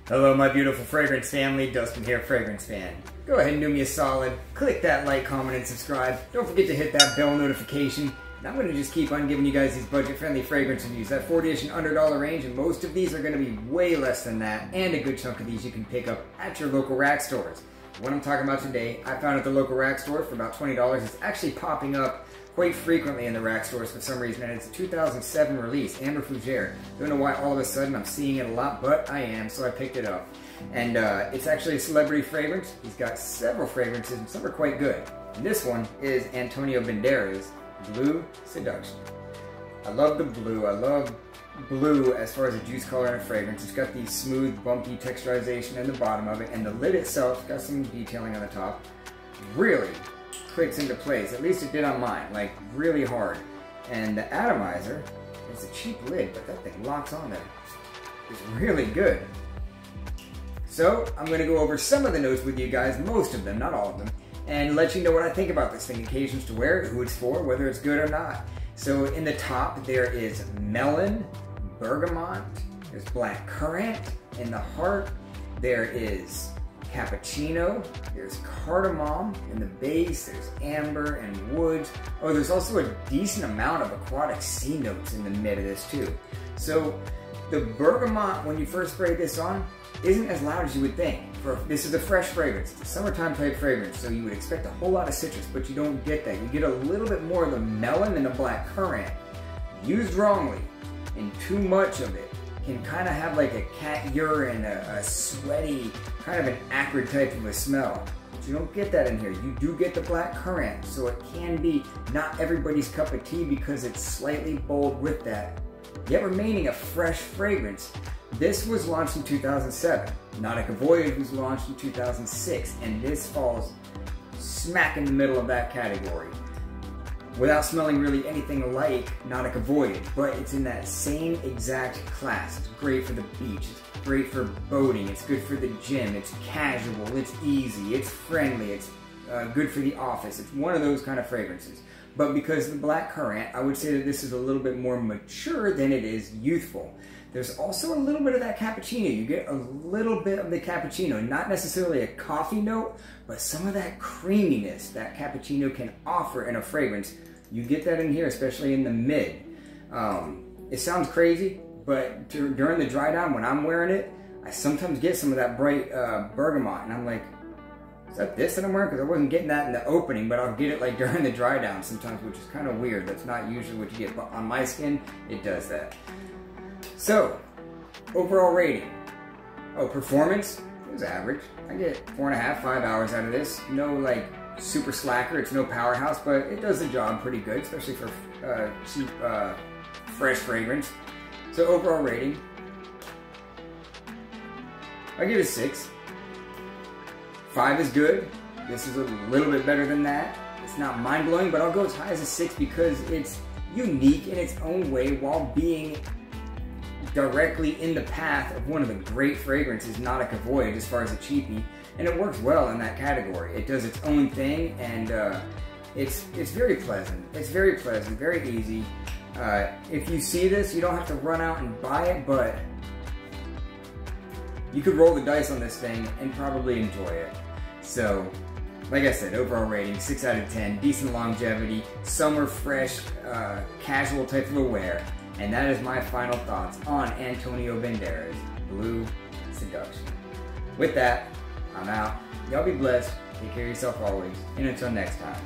Hello my beautiful fragrance family, Dustin here, Fragrance Fan. Go ahead and do me a solid, click that like, comment, and subscribe. Don't forget to hit that bell notification. And I'm going to just keep on giving you guys these budget-friendly fragrance reviews. That 40-ish and under dollar range, and most of these are going to be way less than that, and a good chunk of these you can pick up at your local rack stores. What I'm talking about today, I found at the local rack store for about $20. It's actually popping up quite frequently in the rack stores for some reason, and it's a 2007 release, Amber Fougere. Don't know why all of a sudden I'm seeing it a lot, but I am, so I picked it up. And it's actually a celebrity fragrance. He's got several fragrances, and some are quite good. And this one is Antonio Banderas' Blue Seduction. I love the blue. I love blue as far as a juice color and a fragrance. It's got the smooth, bumpy texturization in the bottom of it, and the lid itself got some detailing on the top. Really clicks into place. At least it did on mine, like really hard. And the atomizer, it's a cheap lid, but that thing locks on there. It's really good. So I'm going to go over some of the notes with you guys, most of them, not all of them, and let you know what I think about this thing, occasions to wear it, who it's for, whether it's good or not. So in the top there is melon, bergamot, there's black currant. In the heart there is cappuccino, there's cardamom. In the base there's amber and woods. Oh, there's also a decent amount of aquatic sea notes in the mid of this too. So the bergamot, when you first spray this on, isn't as loud as you would think. This is a fresh fragrance, it's a summertime type fragrance, so you would expect a whole lot of citrus, but you don't get that. You get a little bit more of the melon and the black currant. Used wrongly, and too much of it can kind of have like a cat urine, a sweaty, kind of an acrid type of a smell. But you don't get that in here. You do get the black currant, so it can be not everybody's cup of tea because it's slightly bold with that, yet remaining a fresh fragrance. This was launched in 2007. Nautica Voyage was launched in 2006, and this falls smack in the middle of that category. Without smelling really anything like Nautica Voyage, but it's in that same exact class. It's great for the beach, it's great for boating, it's good for the gym, it's casual, it's easy, it's friendly, it's good for the office. It's one of those kind of fragrances. But because of the black currant, I would say that this is a little bit more mature than it is youthful. There's also a little bit of that cappuccino. You get a little bit of the cappuccino, not necessarily a coffee note, but some of that creaminess that cappuccino can offer in a fragrance. You get that in here, especially in the mid. It sounds crazy, but during the dry down, when I'm wearing it, I sometimes get some of that bright bergamot, and I'm like, is that this that I'm wearing? Because I wasn't getting that in the opening, but I'll get it like during the dry down sometimes, which is kind of weird. That's not usually what you get, but on my skin, it does that. So, overall rating. Oh, performance, it was average. I get 4.5, 5 hours out of this. No like super slacker, it's no powerhouse, but it does the job pretty good, especially for cheap, fresh fragrance. So overall rating, I give it a 6. 5 is good. This is a little bit better than that. It's not mind-blowing, but I'll go as high as a 6 because it's unique in its own way while being directly in the path of one of the great fragrances, Nautica Voyage, as far as a cheapie, and it works well in that category. It does its own thing, and it's very pleasant. It's very pleasant, very easy. If you see this, you don't have to run out and buy it, but you could roll the dice on this thing and probably enjoy it. So, like I said, overall rating, 6 out of 10, decent longevity, summer fresh, casual type of a wear. And that is my final thoughts on Antonio Banderas' Blue Seduction. With that, I'm out. Y'all be blessed. Take care of yourself always. And until next time.